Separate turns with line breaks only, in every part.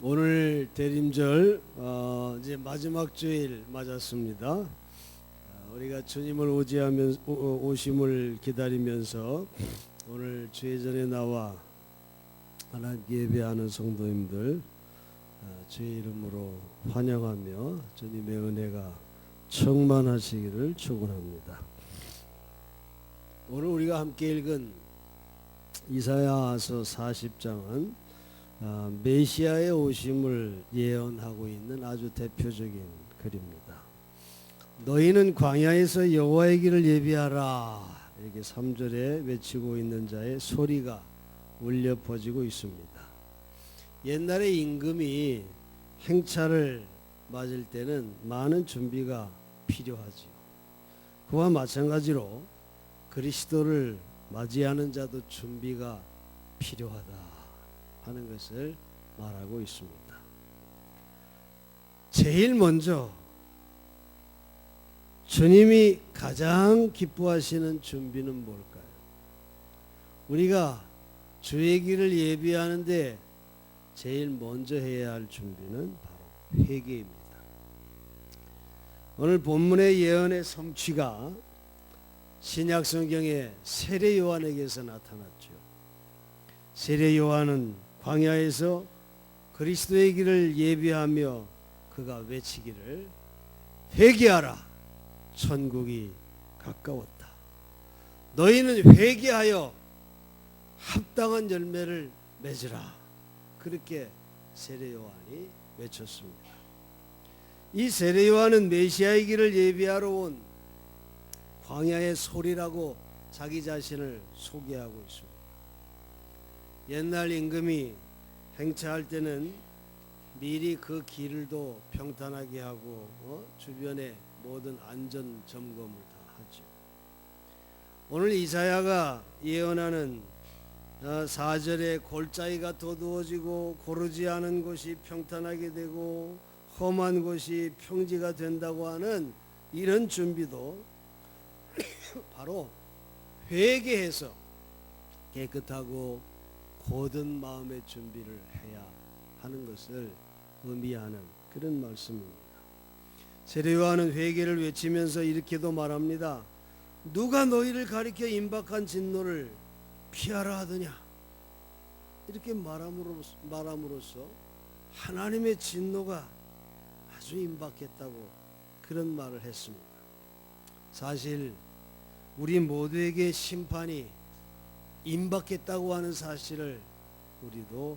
오늘 대림절 이제 마지막 주일 맞았습니다. 우리가 주님을 오심을 기다리면서 오늘 주의전에 나와 하나님께 예배하는 성도님들 주의 이름으로 환영하며 주님의 은혜가 충만하시기를 축원합니다. 오늘 우리가 함께 읽은 이사야서 40장은 메시아의 오심을 예언하고 있는 아주 대표적인 글입니다. 너희는 광야에서 여호와의 길을 예비하라, 이렇게 3절에 외치고 있는 자의 소리가 울려 퍼지고 있습니다. 옛날에 임금이 행차를 맞을 때는 많은 준비가 필요하지요. 그와 마찬가지로 그리스도를 맞이하는 자도 준비가 필요하다 하는 것을 말하고 있습니다. 제일 먼저 주님이 가장 기뻐하시는 준비는 뭘까요? 우리가 주의 길을 예비하는데 제일 먼저 해야 할 준비는 바로 회개입니다. 오늘 본문의 예언의 성취가 신약 성경의 세례 요한에게서 나타났죠. 세례 요한은 광야에서 그리스도의 길을 예비하며 그가 외치기를 회개하라, 천국이 가까웠다. 너희는 회개하여 합당한 열매를 맺으라. 그렇게 세례 요한이 외쳤습니다. 이 세례 요한은 메시아의 길을 예비하러 온 광야의 소리라고 자기 자신을 소개하고 있습니다. 옛날 임금이 행차할 때는 미리 그 길을도 평탄하게 하고 주변의 모든 안전 점검을 다 하죠. 오늘 이사야가 예언하는 4절에 골짜기가 도두어지고 고르지 않은 곳이 평탄하게 되고 험한 곳이 평지가 된다고 하는 이런 준비도 바로 회개해서 깨끗하고 고든 마음의 준비를 해야 하는 것을 의미하는 그런 말씀입니다. 세례 요한은 회개를 외치면서 이렇게도 말합니다. 누가 너희를 가리켜 임박한 진노를 피하라 하더냐. 이렇게 말함으로써 하나님의 진노가 아주 임박했다고 그런 말을 했습니다. 사실 우리 모두에게 심판이 임박했다고 하는 사실을 우리도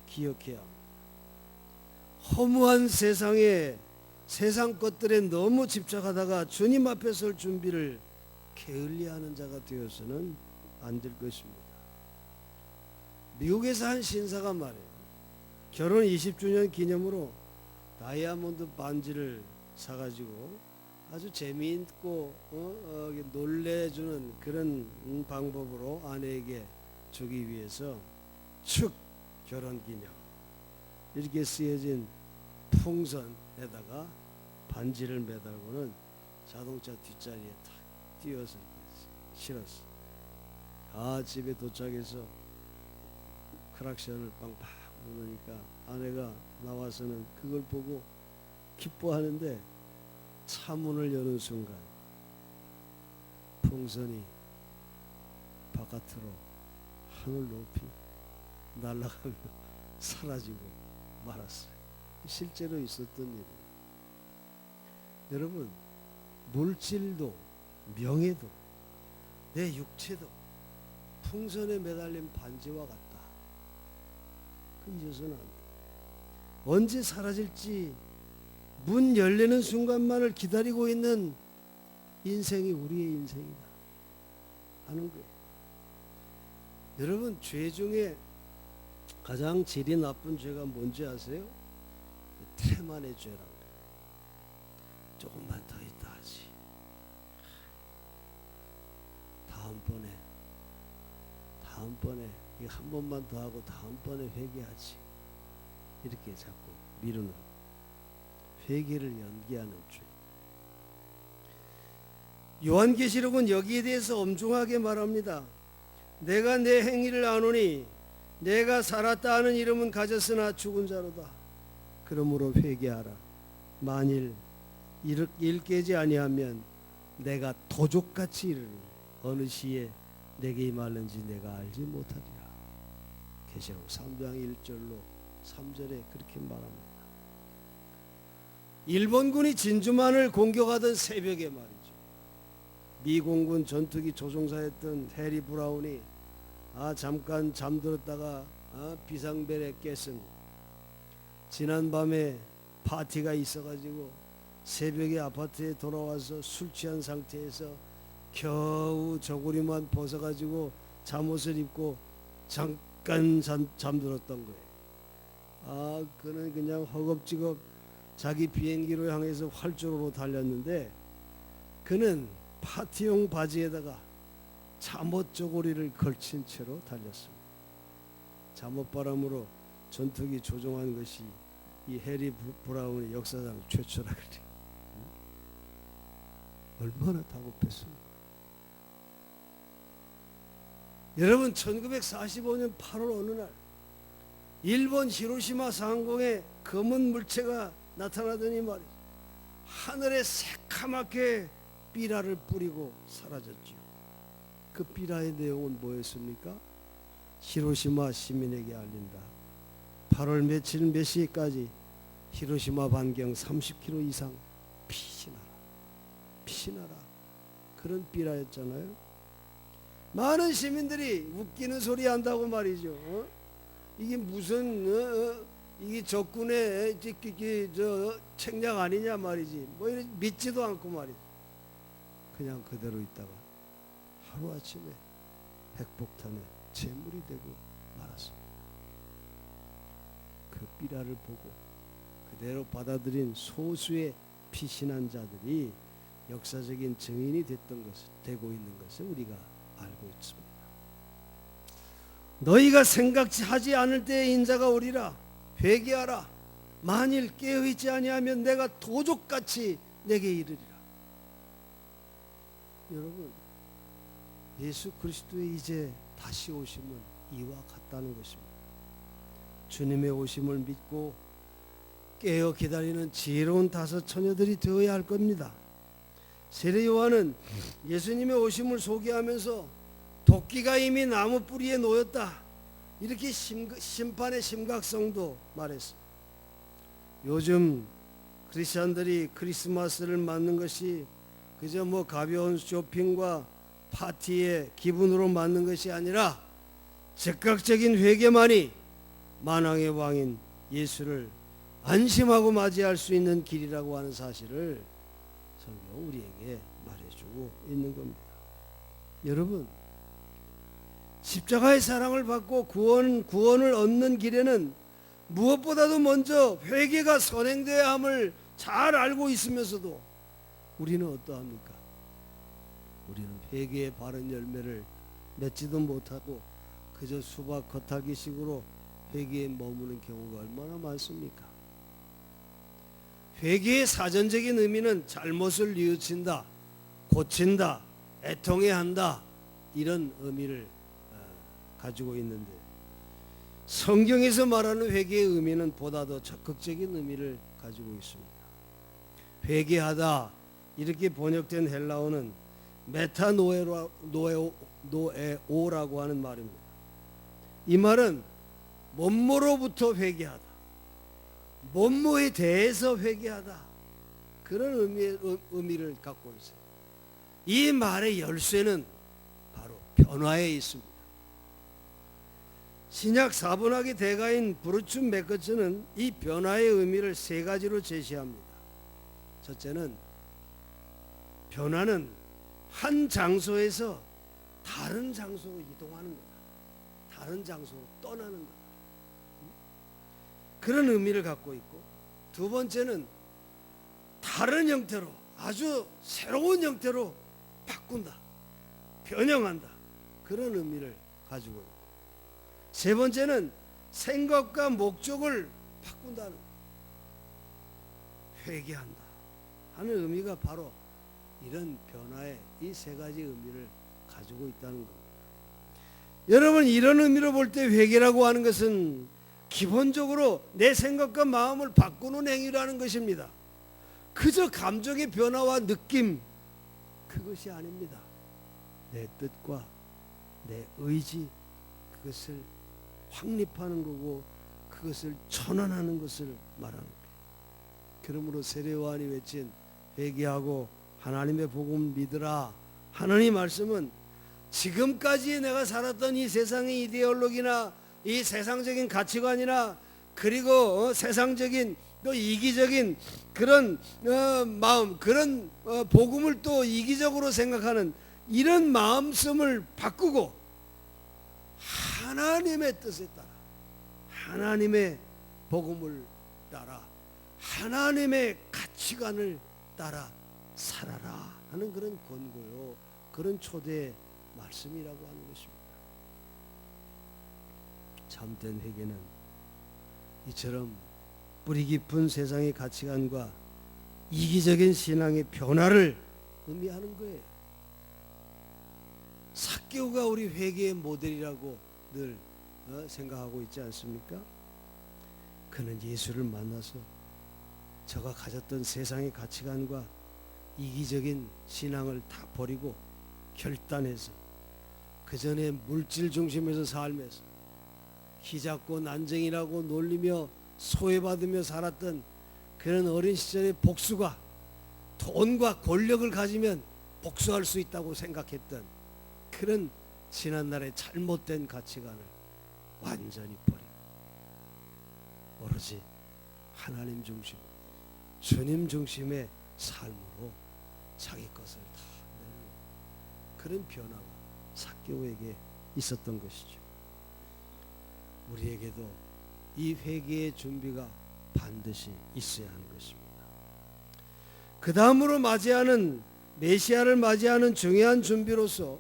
기억해야 합니다. 허무한 세상 것들에 너무 집착하다가 주님 앞에 설 준비를 게을리하는 자가 되어서는 안 될 것입니다. 미국에서 한 신사가 말이에요. 결혼 20주년 기념으로 다이아몬드 반지를 사가지고 아주 재미있고 놀래주는 그런 방법으로 아내에게 주기 위해서 축 결혼기념 이렇게 쓰여진 풍선에다가 반지를 매달고는 자동차 뒷자리에 탁 띄워서 실었어. 집에 도착해서 크락션을 빵빵 누르니까 아내가 나와서는 그걸 보고 기뻐하는데 차문을 여는 순간 풍선이 바깥으로 하늘 높이 날아가며 사라지고 말았어요. 실제로 있었던 일이에요. 여러분, 물질도 명예도 내 육체도 풍선에 매달린 반지와 같다. 그 잊어서는 안 돼. 언제 사라질지 문 열리는 순간만을 기다리고 있는 인생이 우리의 인생이다 하는 거예요. 여러분, 죄 중에 가장 질이 나쁜 죄가 뭔지 아세요? 태만의 죄라고 그래요. 조금만 더 있다 하지. 다음번에 이거 한 번만 더 하고 다음번에 회개하지. 이렇게 자꾸 미루는 회개를 연기하는 죄. 요한계시록은 여기에 대해서 엄중하게 말합니다. 내가 내 행위를 아노니 내가 살았다 하는 이름은 가졌으나 죽은 자로다. 그러므로 회개하라. 만일 일 깨지 아니하면 내가 도적같이 이르니 어느 시에 내게 임하는지 내가 알지 못하리라. 계시록 3장 1절로 3절에 그렇게 말합니다. 일본군이 진주만을 공격하던 새벽에 말이죠. 미공군 전투기 조종사였던 해리 브라운이 잠깐 잠들었다가 비상벨에 깼습니다. 지난밤에 파티가 있어가지고 새벽에 아파트에 돌아와서 술 취한 상태에서 겨우 저고리만 벗어가지고 잠옷을 입고 잠깐 잠들었던 거예요. 그는 그냥 허겁지겁 자기 비행기로 향해서 활주로로 달렸는데 그는 파티용 바지에다가 잠옷 저고리를 걸친 채로 달렸습니다. 잠옷바람으로 전투기 조종한 것이 이 해리 브라운의 역사상 최초라 그래. 얼마나 다급했습니까? 여러분, 1945년 8월 어느 날 일본 히로시마 상공에 검은 물체가 나타나더니 말이죠. 하늘에 새카맣게 삐라를 뿌리고 사라졌지요. 그 삐라의 내용은 뭐였습니까? 히로시마 시민에게 알린다. 8월 며칠 몇 시까지 히로시마 반경 30km 이상 피신하라. 그런 삐라였잖아요. 많은 시민들이 웃기는 소리 한다고 말이죠. 이게 무슨 이게 적군의 책략 아니냐 말이지. 뭐 믿지도 않고 말이지. 그냥 그대로 있다가 하루아침에 핵폭탄에 제물이 되고 말았습니다. 그 삐라를 보고 그대로 받아들인 소수의 피신한 자들이 역사적인 증인이 되고 있는 것을 우리가 알고 있습니다. 너희가 생각하지 않을 때에 인자가 오리라. 회개하라. 만일 깨어있지 아니하면 내가 도적같이 내게 이르리라. 여러분, 예수 그리스도의 이제 다시 오심은 이와 같다는 것입니다. 주님의 오심을 믿고 깨어 기다리는 지혜로운 다섯 처녀들이 되어야 할 겁니다. 세례 요한은 예수님의 오심을 소개하면서 도끼가 이미 나무 뿌리에 놓였다, 이렇게 심판의 심각성도 말했습니다. 요즘 크리스천들이 크리스마스를 맞는 것이 그저 가벼운 쇼핑과 파티의 기분으로 맞는 것이 아니라 즉각적인 회개만이 만왕의 왕인 예수를 안심하고 맞이할 수 있는 길이라고 하는 사실을 성경 우리에게 말해주고 있는 겁니다. 여러분, 십자가의 사랑을 받고 구원을 얻는 길에는 무엇보다도 먼저 회개가 선행되어야 함을 잘 알고 있으면서도 우리는 어떠합니까? 우리는 회개의 바른 열매를 맺지도 못하고 그저 수박 겉핥기식으로 회개에 머무는 경우가 얼마나 많습니까? 회개의 사전적인 의미는 잘못을 뉘우친다, 고친다, 애통해야 한다, 이런 의미를 가지고 있는데, 성경에서 말하는 회개의 의미는 보다 더 적극적인 의미를 가지고 있습니다. 회개하다 이렇게 번역된 헬라어는 메타노에오라고 하는 말입니다. 이 말은 뭐뭐로부터 회개하다, 뭐뭐에 대해서 회개하다, 그런 의미를 갖고 있어요. 이 말의 열쇠는 바로 변화에 있습니다. 신약 사분학의 대가인 브루츠 맥거츠는 이 변화의 의미를 세 가지로 제시합니다. 첫째는, 변화는 한 장소에서 다른 장소로 이동하는 거다, 다른 장소로 떠나는 거다, 그런 의미를 갖고 있고, 두 번째는 다른 형태로, 아주 새로운 형태로 바꾼다, 변형한다, 그런 의미를 가지고 있고, 세 번째는 생각과 목적을 바꾼다는 것, 회개한다 하는 의미가 바로 이런 변화의 이 세 가지 의미를 가지고 있다는 겁니다. 여러분, 이런 의미로 볼 때 회개라고 하는 것은 기본적으로 내 생각과 마음을 바꾸는 행위라는 것입니다. 그저 감정의 변화와 느낌, 그것이 아닙니다. 내 뜻과 내 의지, 그것을 확립하는 거고 그것을 전환하는 것을 말하는 거예요. 그러므로 세례요한이 외친 회개하고 하나님의 복음을 믿으라 하나님 말씀은 지금까지 내가 살았던 이 세상의 이데올로기나 이 세상적인 가치관이나 그리고 세상적인 또 이기적인 그런 마음, 그런 복음을 또 이기적으로 생각하는 이런 마음씀을 바꾸고 하나님의 뜻에 따라 하나님의 복음을 따라 하나님의 가치관을 따라 살아라 하는 그런 권고요, 그런 초대 말씀이라고 하는 것입니다. 참된 회개는 이처럼 뿌리 깊은 세상의 가치관과 이기적인 신앙의 변화를 의미하는 거예요. 삭개오가 우리 회개의 모델이라고 늘 생각하고 있지 않습니까? 그는 예수를 만나서 저가 가졌던 세상의 가치관과 이기적인 신앙을 다 버리고 결단해서 그 전에 물질 중심에서 살면서 키 작고 난쟁이라고 놀리며 소외받으며 살았던 그런 어린 시절의 복수가 돈과 권력을 가지면 복수할 수 있다고 생각했던 그런 지난날의 잘못된 가치관을 완전히 버리고 오로지 하나님 중심, 주님 중심의 삶으로 자기 것을 다 내는 그런 변화가 삭개오에게 있었던 것이죠. 우리에게도 이 회개의 준비가 반드시 있어야 하는 것입니다. 그 다음으로 맞이하는 메시아를 맞이하는 중요한 준비로서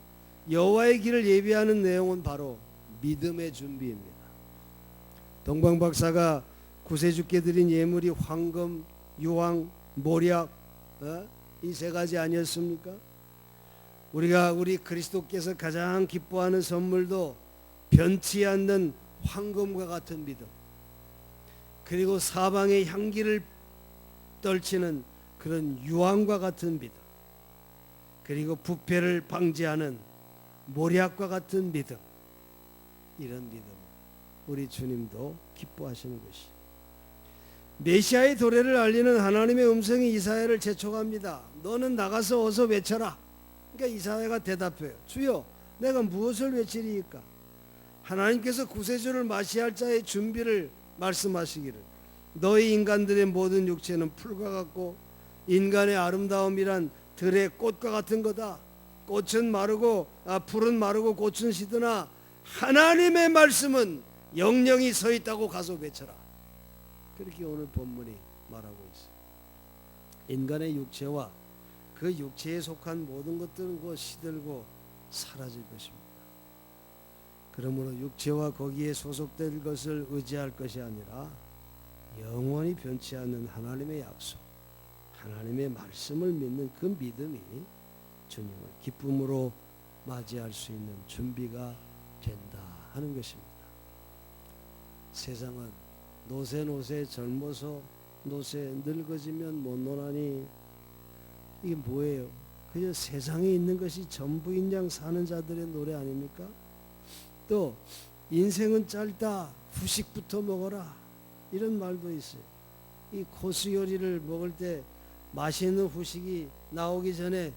여호와의 길을 예비하는 내용은 바로 믿음의 준비입니다. 동방박사가 구세주께 드린 예물이 황금, 유황, 모략, 이 세 가지 아니었습니까? 우리 그리스도께서 가장 기뻐하는 선물도 변치 않는 황금과 같은 믿음, 그리고 사방의 향기를 떨치는 그런 유황과 같은 믿음, 그리고 부패를 방지하는 모략과 같은 믿음, 이런 믿음 우리 주님도 기뻐하시는 것이. 메시아의 도래를 알리는 하나님의 음성이 이사야를 재촉합니다. 너는 나가서 어서 외쳐라. 그러니까 이사야가 대답해요. 주여, 내가 무엇을 외치리이까? 하나님께서 구세주를 맞이할 자의 준비를 말씀하시기를 너희 인간들의 모든 육체는 풀과 같고 인간의 아름다움이란 들의 꽃과 같은 거다. 꽃은 마르고 풀은 마르고 꽃은 시드나 하나님의 말씀은 영영이 서 있다고 가서 외쳐라. 그렇게 오늘 본문이 말하고 있어요. 인간의 육체와 그 육체에 속한 모든 것들은 곧 시들고 사라질 것입니다. 그러므로 육체와 거기에 소속될 것을 의지할 것이 아니라 영원히 변치 않는 하나님의 약속, 하나님의 말씀을 믿는 그 믿음이 주님을 기쁨으로 맞이할 수 있는 준비가 된다 하는 것입니다. 세상은 노세 젊어서 노세 늙어지면 못 노나니 이게 뭐예요? 그저 세상에 있는 것이 전부인 양 사는 자들의 노래 아닙니까? 또 인생은 짧다, 후식부터 먹어라, 이런 말도 있어요. 이 코스 요리를 먹을 때 맛있는 후식이 나오기 전에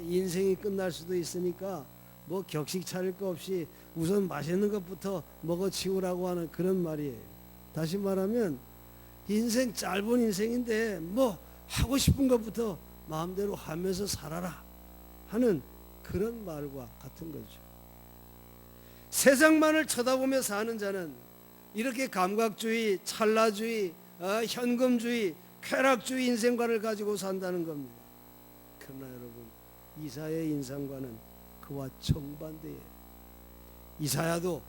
인생이 끝날 수도 있으니까 뭐 격식 차릴 거 없이 우선 맛있는 것부터 먹어 치우라고 하는 그런 말이에요. 다시 말하면 인생 짧은 인생인데 뭐 하고 싶은 것부터 마음대로 하면서 살아라 하는 그런 말과 같은 거죠. 세상만을 쳐다보며 사는 자는 이렇게 감각주의, 찰나주의, 현금주의, 쾌락주의 인생관을 가지고 산다는 겁니다. 그러나 여러분, 이사야의 인생관은 그와 정반대예요. 이사야도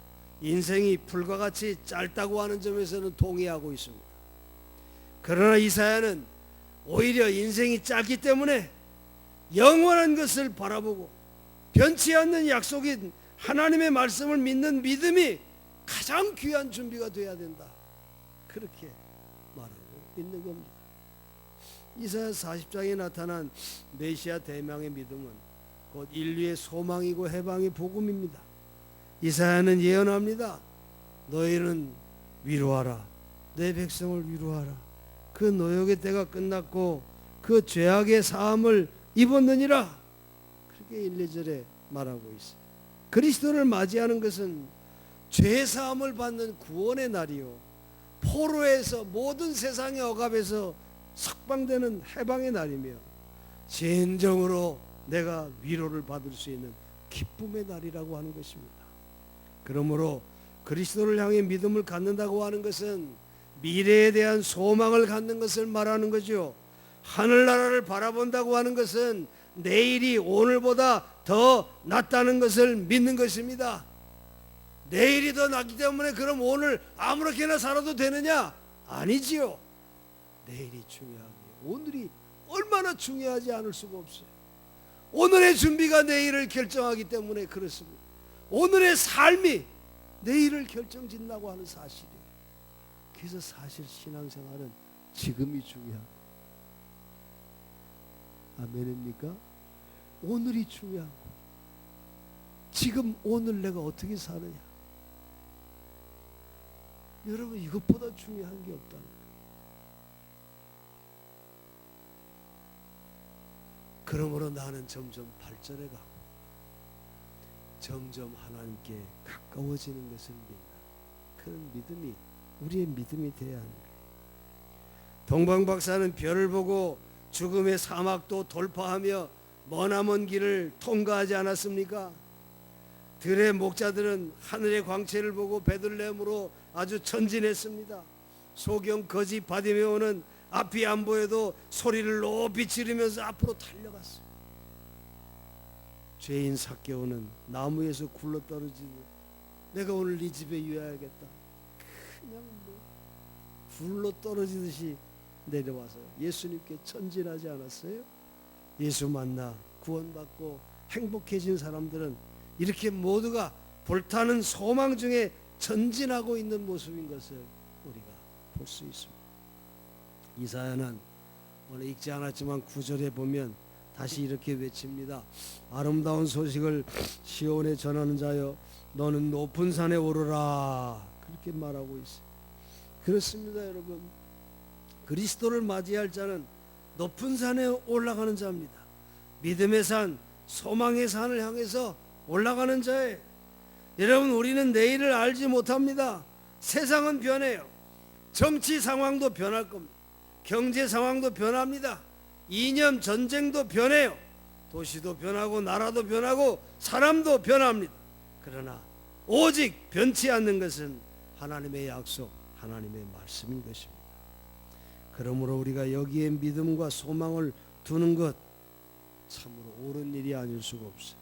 인생이 불과 같이 짧다고 하는 점에서는 동의하고 있습니다. 그러나 이사야는 오히려 인생이 짧기 때문에 영원한 것을 바라보고 변치 않는 약속인 하나님의 말씀을 믿는 믿음이 가장 귀한 준비가 되어야 된다 그렇게 말하고 있는 겁니다. 이사야 40장에 나타난 메시아 대망의 믿음은 곧 인류의 소망이고 해방의 복음입니다. 이사야는 예언합니다. 너희는 위로하라. 내 백성을 위로하라. 그 노역의 때가 끝났고 그 죄악의 사함을 입었느니라. 그렇게 1, 2절에 말하고 있어요. 그리스도를 맞이하는 것은 죄 사함을 받는 구원의 날이요, 포로에서 모든 세상의 억압에서 석방되는 해방의 날이며 진정으로 내가 위로를 받을 수 있는 기쁨의 날이라고 하는 것입니다. 그러므로 그리스도를 향해 믿음을 갖는다고 하는 것은 미래에 대한 소망을 갖는 것을 말하는 거죠. 하늘나라를 바라본다고 하는 것은 내일이 오늘보다 더 낫다는 것을 믿는 것입니다. 내일이 더 낫기 때문에 그럼 오늘 아무렇게나 살아도 되느냐? 아니지요. 내일이 중요하고 오늘이 얼마나 중요하지 않을 수가 없어요. 오늘의 준비가 내일을 결정하기 때문에 그렇습니다. 오늘의 삶이 내일을 결정짓는다고 하는 사실이에요. 그래서 사실 신앙생활은 지금이 중요한 거예요. 아멘입니까? 오늘이 중요한 거예요. 지금 오늘 내가 어떻게 사느냐. 여러분, 이것보다 중요한 게 없다는 거예요. 그러므로 나는 점점 발전해 가고 점점 하나님께 가까워지는 것을 믿는 그런 믿음이 우리의 믿음이 되어야 하는 거예요. 동방박사는 별을 보고 죽음의 사막도 돌파하며 머나먼 길을 통과하지 않았습니까? 들의 목자들은 하늘의 광채를 보고 베들레헴으로 아주 전진했습니다. 소경 거지 바디메오는 앞이 안 보여도 소리를 높이 지르면서 앞으로 달려갔어요. 죄인 삭개오는 나무에서 굴러떨어지듯 내가 오늘 네 집에 유하야겠다. 그냥 굴러떨어지듯이 내려와서 예수님께 전진하지 않았어요? 예수 만나 구원받고 행복해진 사람들은 이렇게 모두가 불타는 소망 중에 전진하고 있는 모습인 것을 우리가 볼 수 있습니다. 이사야는 오늘 읽지 않았지만 9절에 보면 다시 이렇게 외칩니다. 아름다운 소식을 시온에 전하는 자여 너는 높은 산에 오르라. 그렇게 말하고 있어요. 그렇습니다, 여러분. 그리스도를 맞이할 자는 높은 산에 올라가는 자입니다. 믿음의 산, 소망의 산을 향해서 올라가는 자예요. 여러분, 우리는 내일을 알지 못합니다. 세상은 변해요. 정치 상황도 변할 겁니다. 경제 상황도 변합니다. 이념 전쟁도 변해요. 도시도 변하고 나라도 변하고 사람도 변합니다. 그러나 오직 변치 않는 것은 하나님의 약속, 하나님의 말씀인 것입니다. 그러므로 우리가 여기에 믿음과 소망을 두는 것 참으로 옳은 일이 아닐 수가 없어요.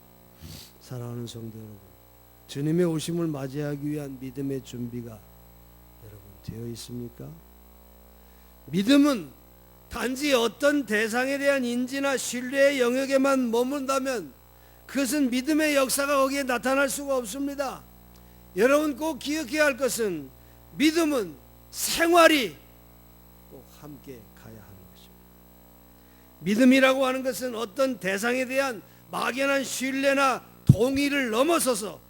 사랑하는 성도 여러분, 주님의 오심을 맞이하기 위한 믿음의 준비가 여러분 되어 있습니까? 믿음은 단지 어떤 대상에 대한 인지나 신뢰의 영역에만 머문다면 그것은 믿음의 역사가 거기에 나타날 수가 없습니다. 여러분 꼭 기억해야 할 것은 믿음은 생활이 꼭 함께 가야 하는 것입니다. 믿음이라고 하는 것은 어떤 대상에 대한 막연한 신뢰나 동의를 넘어서서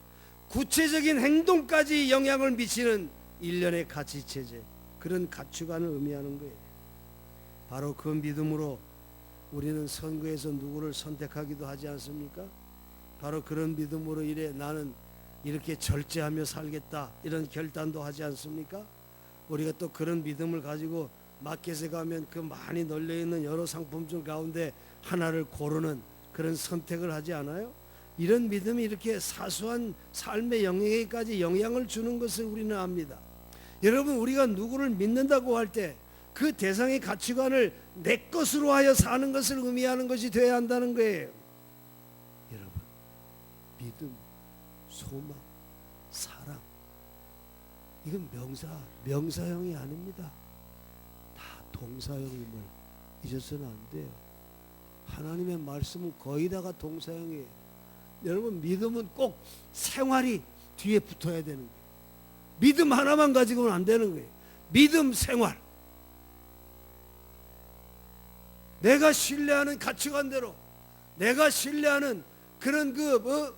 구체적인 행동까지 영향을 미치는 일련의 가치체제, 그런 가치관을 의미하는 거예요. 바로 그 믿음으로 우리는 선거에서 누구를 선택하기도 하지 않습니까? 바로 그런 믿음으로 이래 나는 이렇게 절제하며 살겠다 이런 결단도 하지 않습니까? 우리가 또 그런 믿음을 가지고 마켓에 가면 그 많이 널려있는 여러 상품들 가운데 하나를 고르는 그런 선택을 하지 않아요? 이런 믿음이 이렇게 사소한 삶의 영역에까지 영향을 주는 것을 우리는 압니다. 여러분, 우리가 누구를 믿는다고 할 때 그 대상의 가치관을 내 것으로 하여 사는 것을 의미하는 것이 되어야 한다는 거예요. 여러분, 믿음, 소망, 사랑, 이건 명사형이 아닙니다. 다 동사형임을 잊어서는 안 돼요. 하나님의 말씀은 거의 다가 동사형이에요. 여러분, 믿음은 꼭 생활이 뒤에 붙어야 되는 거예요. 믿음 하나만 가지고는 안 되는 거예요. 믿음 생활, 내가 신뢰하는 가치관대로, 내가 신뢰하는 그런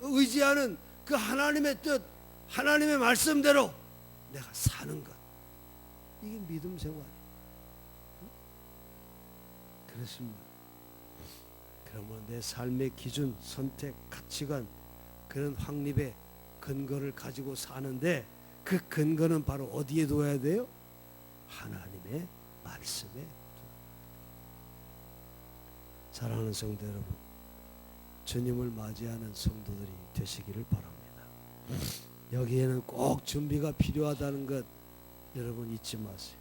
의지하는 그 하나님의 뜻, 하나님의 말씀대로 내가 사는 것, 이게 믿음 생활이에요. 그렇습니다. 그러면 내 삶의 기준, 선택, 가치관, 그런 확립의 근거를 가지고 사는데, 그 근거는 바로 어디에 둬야 돼요? 하나님의 말씀에. 사랑하는 성도 여러분, 주님을 맞이하는 성도들이 되시기를 바랍니다. 여기에는 꼭 준비가 필요하다는 것 여러분 잊지 마세요.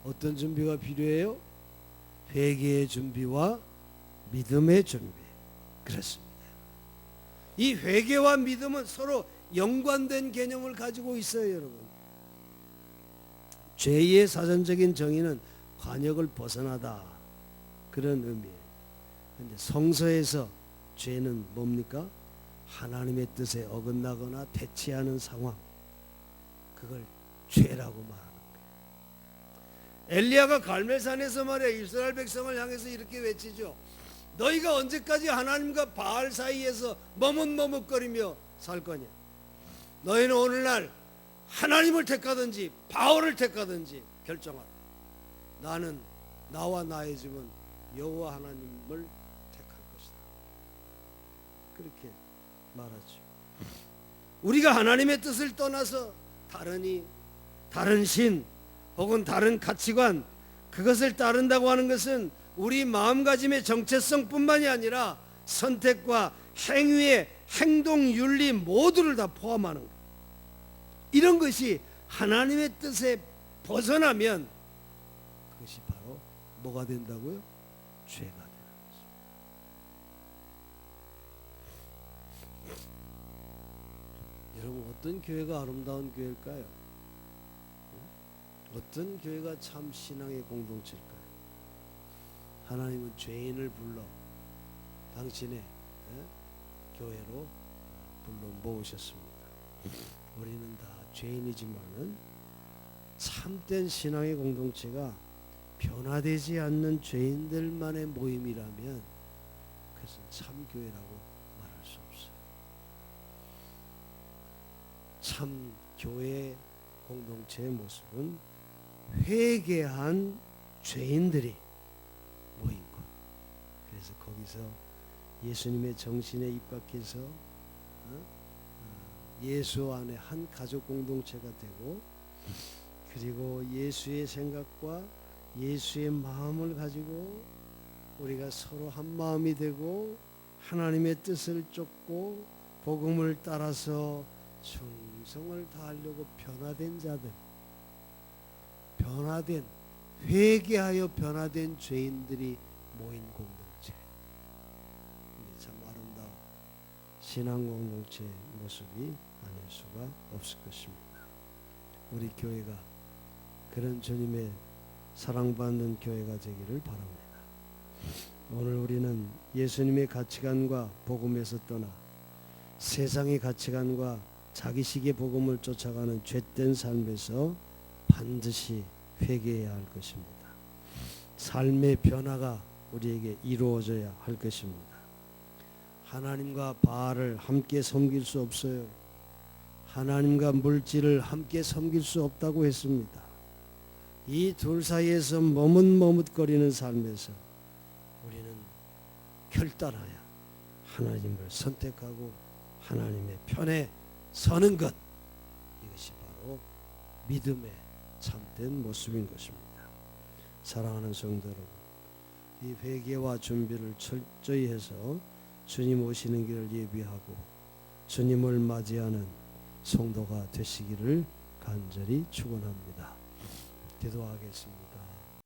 어떤 준비가 필요해요? 회개의 준비와 믿음의 준비. 그렇습니다. 이 회개와 믿음은 서로 연관된 개념을 가지고 있어요, 여러분. 죄의 사전적인 정의는 관역을 벗어나다, 그런 의미예요. 그런데 성서에서 죄는 뭡니까? 하나님의 뜻에 어긋나거나 대치하는 상황, 그걸 죄라고 말하는 거예요. 엘리야가 갈멜산에서 말이야 이스라엘 백성을 향해서 이렇게 외치죠. 너희가 언제까지 하나님과 바알 사이에서 머뭇머뭇거리며 살 거냐? 너희는 오늘날 하나님을 택하든지 바알을 택하든지 결정하라. 나는 나와 나의 집은 여호와 하나님을 택할 것이다. 그렇게 말하죠. 우리가 하나님의 뜻을 떠나서 다른 신 혹은 다른 가치관, 그것을 따른다고 하는 것은 우리 마음가짐의 정체성뿐만이 아니라 선택과 행위의 행동 윤리 모두를 다 포함하는 거예요. 이런 것이 하나님의 뜻에 벗어나면 그것이 바로 뭐가 된다고요? 죄가 되는 것입니다. 여러분, 어떤 교회가 아름다운 교회일까요? 어떤 교회가 참 신앙의 공동체일까요? 하나님은 죄인을 불러 당신의 교회로 불러 모으셨습니다. 우리는 다 죄인이지만은 참된 신앙의 공동체가 변화되지 않는 죄인들만의 모임이라면 그것은 참 교회라고 말할 수 없어요. 참 교회 공동체의 모습은 회개한 죄인들이 모인 것. 그래서 거기서 예수님의 정신에 입각해서 예수 안에 한 가족 공동체가 되고, 그리고 예수의 생각과 예수의 마음을 가지고 우리가 서로 한 마음이 되고 하나님의 뜻을 쫓고 복음을 따라서 충성을 다하려고 변화된 자들, 회개하여 변화된 죄인들이 모인 공동체. 참 아름다운 신앙 공동체의 모습이 아닐 수가 없을 것입니다. 우리 교회가 그런 주님의 사랑받는 교회가 되기를 바랍니다. 오늘 우리는 예수님의 가치관과 복음에서 떠나 세상의 가치관과 자기식의 복음을 쫓아가는 죄된 삶에서 반드시 회개해야 할 것입니다. 삶의 변화가 우리에게 이루어져야 할 것입니다. 하나님과 바알을 함께 섬길 수 없어요. 하나님과 물질을 함께 섬길 수 없다고 했습니다. 이 둘 사이에서 머뭇머뭇거리는 삶에서 우리는 결단하여 하나님을 선택하고 하나님의 편에 서는 것, 이것이 바로 믿음의 참된 모습인 것입니다. 사랑하는 성도 여러분, 이 회개와 준비를 철저히 해서 주님 오시는 길을 예비하고 주님을 맞이하는 성도가 되시기를 간절히 축원합니다. 기도하겠습니다.